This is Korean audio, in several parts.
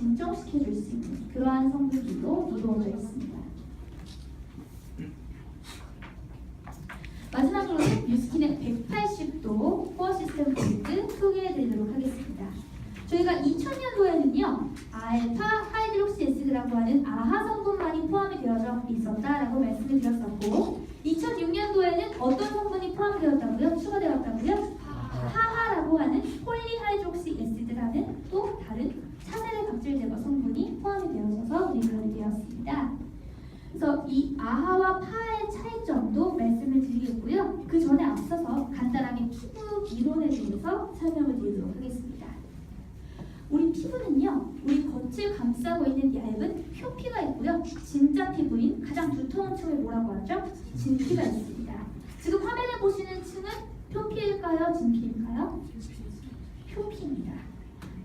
진정시켜줄 수 있는 그러한 성분들도 이루어져 있습니다. 마지막으로는 뉴스킨의 180도 코어 시스템 포인트 소개해드리도록 하겠습니다. 저희가 2000년도에는요 알파 하이드록시 에시드라고 하는 아하 성분만이 포함이 되어져 있었다라고 말씀을 드렸었고, 2006년도에는 어떤 성분이 포함되었다고요? 추가되었다고요? 하하라고 하는 폴리하이드록시 에시드라는 또 다른 차세대 각질 제거 성분이 포함이 되어져서 리뷰가 되었습니다. 그래서 이 아하와 파의 차이점도 말씀을 드리겠고요. 그 전에 앞서서 간단하게 피부 이론에 대해서 설명을 드리도록 하겠습니다. 우리 피부는요, 우리 겉을 감싸고 있는 얇은 표피가 있고요. 진짜 피부인 가장 두터운 층을 뭐라고 하죠? 진피가 있습니다. 지금 화면에 보시는 층은 표피일까요? 진피일까요? 표피입니다.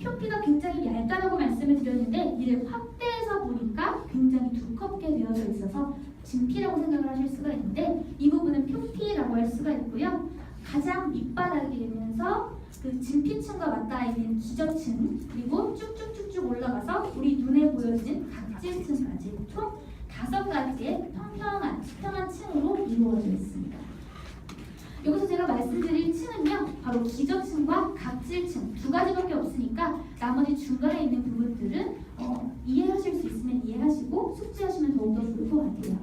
표피가 굉장히 얇다라고 말씀을 드렸는데 이를 확대해서 보니까 굉장히 두껍게 되어져 있어서 진피라고 생각을 하실 수가 있는데, 이 부분은 표피라고 할 수가 있고요. 가장 밑바닥이 되면서 그 진피층과 맞닿아 있는 기저층, 그리고 쭉쭉쭉쭉 올라가서 우리 눈에 보여지는 각질층까지 총 5가지의 평평한 층으로 이루어져 있습니다. 여기서 제가 말씀드릴 층은요, 바로 기저층과 각질층 2가지밖에 없으니까 나머지 중간에 있는 부분들은 이해하실 수 있으면 이해하시고 숙지하시면 더욱더 좋을 것 같아요.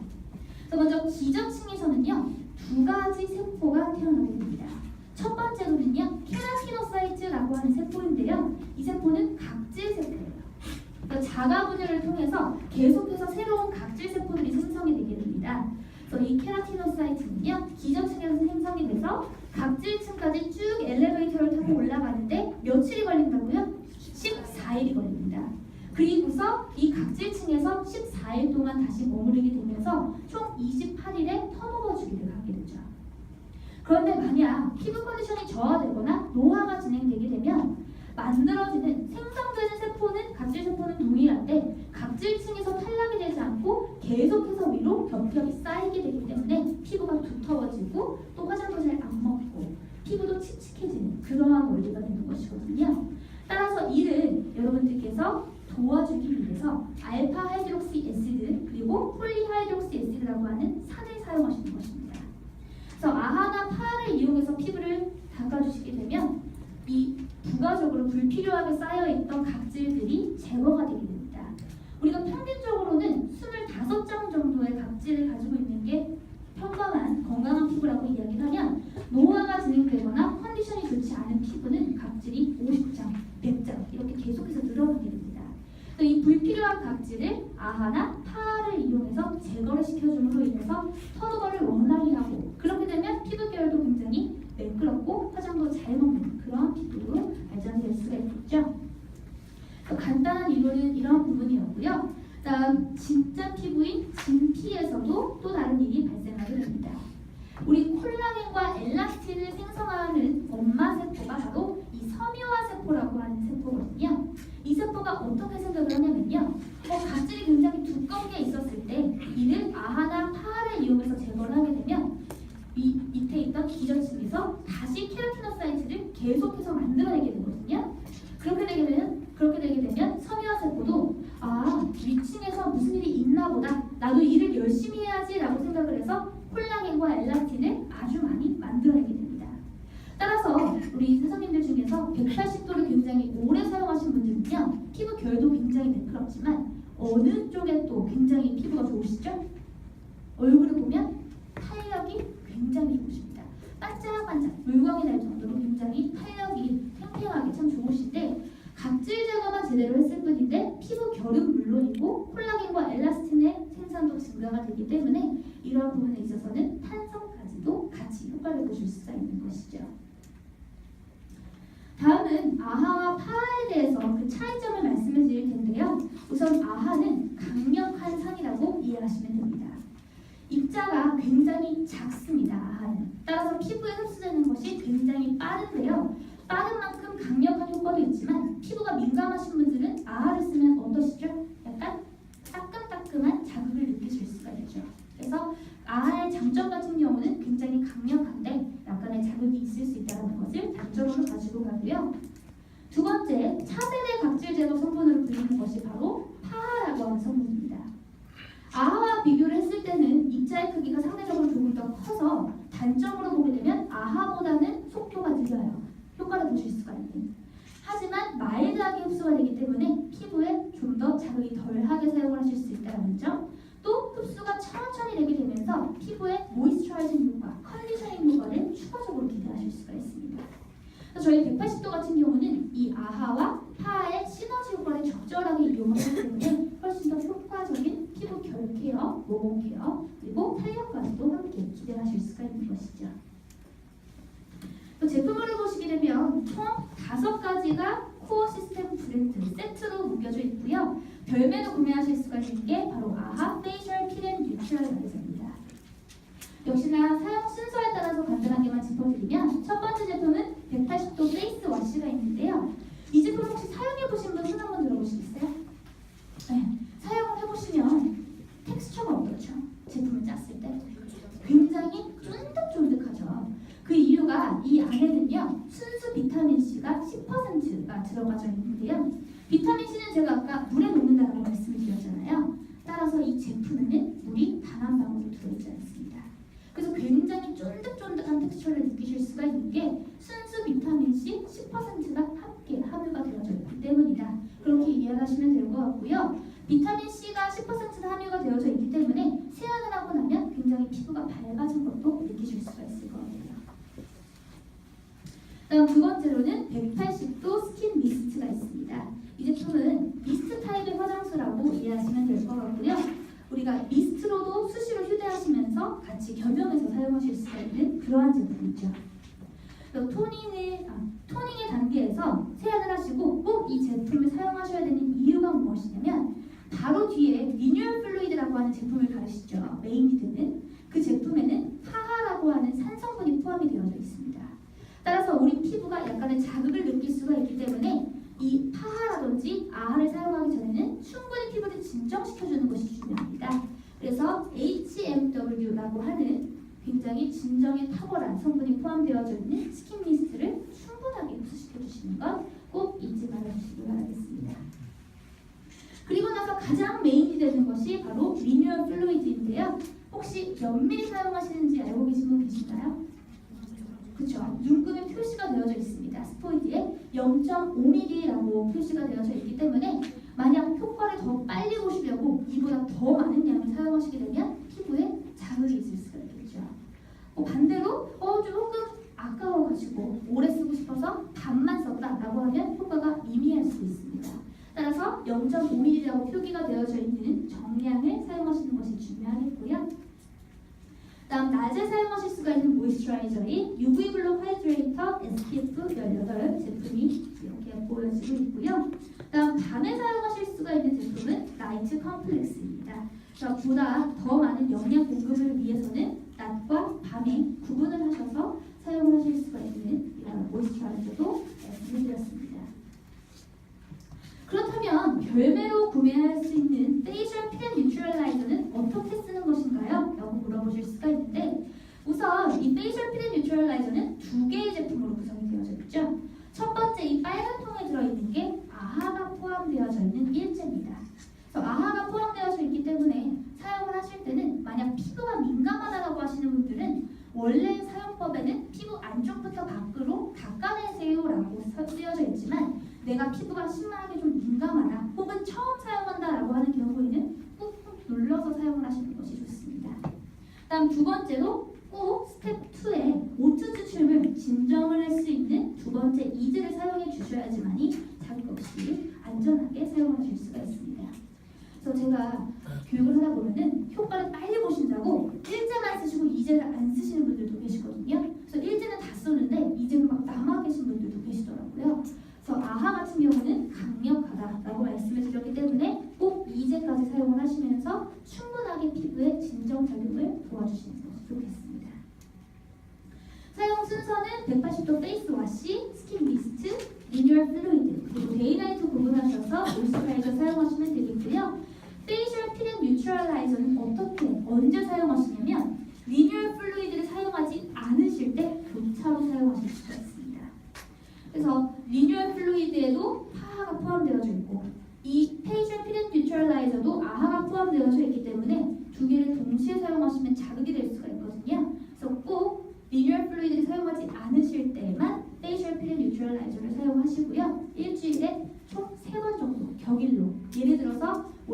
먼저 기저층에서는요 2가지 세포가 태어나게 됩니다. 첫 번째로는요 케라티노사이트라고 하는 세포인데요, 이 세포는 각질 세포예요. 그러니까 자가 분열을 통해서 계속해서 새로운 각질 세포들이 생성이 되게 됩니다. 그래서 이 케라티노사이트는요 기저층에서 생성이 돼서 각질층까지 쭉 엘리베이터를 타고 올라가는데 며칠이 걸린다고요? 14일이 걸립니다. 그리고서 이 각질층에서 14일 동안 다시 머무르게 되면서 총 28일의 턴오버 주기를 갖게 되죠. 그런데 만약 피부 컨디션이 저하되거나 노화가 진행되게 되면 만들어지는 생성되는 세포는 각질 세포는 동일한데 각질층에서 탈락이 되지 않고 계속해서 위로 겹겹이 쌓이게 되기 때문에 피부가 두터워지고 또 화장도 잘 안 먹고 피부도 칙칙해지는 그러한 원리가 되는 것이거든요. 따라서 이를 여러분들께서 도와주기 위해서 알파 하이드록시 에시드 그리고 폴리하이드록시 에시드라고 하는 산을 사용하시는 것입니다. 그래서 아하나 파를 이용해서 피부를 닦아주시게 되면 이 부가적으로 불필요하게 쌓여있던 각질들이 제거가 되게 됩니다. 우리가 평균적으로는 25장 정도의 각질을 가지고 있는 게 평범한 건강한 피부라고 이야기를 하면, 노화가 진행되거나 컨디션이 좋지 않은 피부는 각질이 50장, 100장 이렇게 계속해서 늘어나게 됩니다. 이 불필요한 각질을 아하나 파를 이용해서 제거를 시켜줌으로 인해서 턴오버를 원활히 하고, 그렇게 되면 피부 계열도 굉장히 매끄럽고 화장도 잘 먹는 그러한 피부로 발전될 수가 있겠죠. 간단한 이론은 이런 부분이었고요. 다음 진짜 피부인 진피에서도 또 다른 일이 발생하게 됩니다. 우리 콜라겐과 엘라스틴을 생성하는 엄마 세포가 바로 이 섬유화 세포라고 하는 세포거든요. 이 세포가 어떻게 생각을 하냐면요, 각질이 굉장히 두껍게 있었을 때 이를 아하나 파를 이용해서 제거를 하게 되면 이 밑에 있던 기저층에서 다시 케라티노사이트를 계속해서 만들어내게 되거든요. 그렇게 되게 되면 섬유화 세포도 위층에서 무슨 일이 있나 보다, 나도 일을 열심히 해야지 라고 생각을 해서 콜라겐과 엘라스틴을 아주 많이 만들어내게 됩니다. 따라서 우리 선생님들 중에서 180도를 굉장히 오래 사용하신 분들은요 피부 결도 굉장히 매끄럽지만 어느 쪽에 또 굉장히 피부가 좋으시죠? 얼굴을 보면 탄력이 굉장히 좋으십니다. 반짝반짝 물광이 날 정도로 굉장히 탄력이 팽팽하게 참 좋으신데, 각질 제거만 제대로 했을 뿐인데 피부 결은 물론이고 콜라겐과 엘라스틴의 생산도 증가가 되기 때문에 이러한 부분에 있어서는 탄성까지도 같이 효과를 보실 수가 있는 것이죠. 다음은 아하와 파에 대해서 그 차이점을 말씀을 드릴 텐데요. 우선 아하는 강력한 산이라고 이해하시면 됩니다. 입자가 굉장히 작습니다. 아하는. 따라서 피부에 흡수되는 것이 굉장히 빠른데요. 빠른 만큼 강력한 효과도 있지만 피부가 민감하신 분들은 아하를 쓰면 어떠시죠? 약간 따끔따끔한 자극을 느끼실 수가 있죠. 그래서 아하의 장점 같은 경우는 굉장히 강력한데 약간의 자극이 있을 수 있다는 것을 단점으로 가지고 가고요. 두 번째, 차세대 각질 제거 성분으로 불리는 것이 바로 좀 더 자극이 덜하게 사용을 하실 수 있다는 점. 또 흡수가 천천히 되게 되면서 피부에 모이스처라이징 효과, 컨디셔닝 효과를 추가적으로 기대하실 수가 있습니다. 그래서 저희 180도 같은 경우는 이 아하와 파하의 시너지 효과를 적절하게 이용하기 때문에 훨씬 더 효과적인 피부 결 케어, 모공 케어, 그리고 탄력까지도 함께 기대하실 수가 있는 것이죠. 또 제품을 보시게 되면 총 5가지가 코어 시스템 브랜드 세트로 묶여져 있고요. 별매로 구매하실 수가 있는 게 바로 아하 페이셜 필앤 뉴트럴라이저입니다. 역시나 사용 순서에 따라서 간단하게만 짚어드리면 첫 번째 제품은 180도 페이스 와시가 있는데요. 이 제품 혹시 사용해보신 분 손 한번 들어보시겠어요? 네, 사용을 해보시면 텍스처가 어떻죠? 제품을 짰을 때 굉장히 쫀득쫀득하죠. 그 이유가 이 안에는요 순수 비타민C가 10%가 들어가져 있는데요. 비타민C는 제가 아까 물에 녹는다고 말씀을 드렸잖아요. 따라서 이 제품에는 물이 단 한 방울도 들어있지 않습니다. 그래서 굉장히 쫀득쫀득한 텍스처를 느끼실 수가 있는 게 순수 비타민C 10%가 함께 함유가 되어져 있기 때문이다. 그렇게 이해하시면 될 것 같고요. 비타민C가 10%가 함유가 되어져 있기 때문에 세안을 하고 나면 굉장히 피부가 밝아진 것도 느끼실 수가 있을 것 같아요. 다음 두 번째로는 180도 스킨 미스트가 있습니다. 이 제품은 미스트 타입의 화장수라고 이해하시면 될 것 같고요. 우리가 미스트로도 수시로 휴대하시면서 같이 겸용해서 사용하실 수가 있는 그러한 제품이죠. 토닝의 단계에서 세안을 하시고 꼭 이 제품을 사용하셔야 되는 이유가 무엇이냐면 바로 뒤에 리뉴얼 플루이드라고 하는 제품을 가르시죠. 메인리드는 그 제품에는 파하라고 하는 산성분이 포함이 되어져 있습니다. 따라서 우리 피부가 약간의 자극을 느낄 수가 있기 때문에 이 파하라든지 아하를 사용하기 전에는 충분히 피부를 진정시켜주는 것이 중요합니다. 그래서 HMW라고 하는 굉장히 진정에 탁월한 성분이 포함되어져 있는 스킨 미스트를 충분하게 흡수시켜 주시는 것 꼭 잊지 말아주시기 바라겠습니다. 그리고 나서 가장 메인이 되는 것이 바로 리뉴얼 플루이드인데요. 혹시 몇 미리 사용하시는지 알고 계신 분 계신가요? 그렇죠. 눈금에 표시가 되어져 있습니다. 스포이드에 0.5mm라고 표시가 되어져 있기 때문에 만약 효과를 더 빨리 보시려고 이보다 더 많은 양을 사용하시게 되면 피부에 자극이 있을 수가 있겠죠. 반대로 조금 아까워가지고 오래 쓰고 싶어서 반만 썼다라고 하면 효과가 미미할 수 있습니다. 따라서 0.5mm라고 표기가 되어져 있는 정량을 사용하시는 것이 중요하겠고요. 다음 낮에 사용하실 수가 있는 모이스처라이저인 UV 블록 하이드레이터 SPF 18 제품이 이렇게 보여지고 있고요. 다음 밤에 사용하실 수가 있는 제품은 나이트 컴플렉스입니다. 보다 더 많은 영양 공급을 위해서는 낮과 밤에 구분을 하셔서 사용을 하실 수가 있는 이런 모이스처라이저도 말씀드렸습니다. 그렇다면 별매로 구매할 수 있는 페이셜 필앤 뉴트럴라이저는 어떻게 쓰는 것인가요? 라고 물어보실 수가 있는데 우선 이 페이셜 필앤 뉴트럴라이저는 2개의 제품으로 구성이 되어져 있죠. 첫 번째 이 빨간 통에 들어있는 게 아하가 포함되어져 있는 일제입니다. 그래서 아하가 포함되어져 있기 때문에 사용을 하실 때는 만약 피부가 민감하다고 하시는 분들은 원래 사용법에는 피부 안쪽부터 밖으로 닦아내세요라고 쓰여져 있지만 내가 피부가 심하게 좀 민감하다 혹은 처음 사용한다라고 하는 경우에는 꾹꾹 눌러서 사용을 하시는 것이 좋습니다. 다음 두 번째로 꼭 스텝 2에 오트 추출물 진정을 할 수 있는 두 번째 이즈를 사용해 주셔야지만이 자극 없이 안전하게 사용하실 수가 있습니다. 그래서 제가 교육을 하다 보면은 효과를 빨리 보신다고 1제만 쓰시고 2제를 안 쓰시는 분들도 계시거든요. 그래서 1제는 다 썼는데 2제는 막 남아 계신 분들도 계시더라고요. 그래서 아하 같은 경우는 강력하다라고 말씀을 드렸기 때문에 꼭 2제까지 사용을 하시면서 충분하게 피부에 진정작용을 도와주시는 것이 좋겠습니다. 사용 순서는 180도 페이스 와시, 스킨 미스트, 리뉴얼 플루이드, 그리고 데이나이트 구분하셔서 모이스처라이저 사용하시면 되겠고요. 페이셜 필앤 뉴트럴라이저는 어떻게, 언제 사용하시냐면 리뉴얼 플루이드를 사용하지 않으실 때 교차로 사용하실 수가 있습니다. 그래서 리뉴얼 플루이드에도 파하가 포함되어져 있고 이 페이셜 필앤 뉴트럴라이저도 아하가 포함되어져 있기 때문에 두 개를 동시에 사용하시면 자극이 될 수가 있거든요. 그래서 꼭 리뉴얼 플루이드를 사용하지 않으실 때만 페이셜 필앤 뉴트럴라이저를 사용하시고요. 일주일에 총 3번 정도 격일로 예를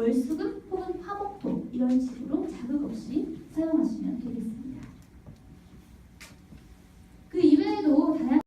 월수금 혹은 화목토 이런 식으로 자극 없이 사용하시면 되겠습니다.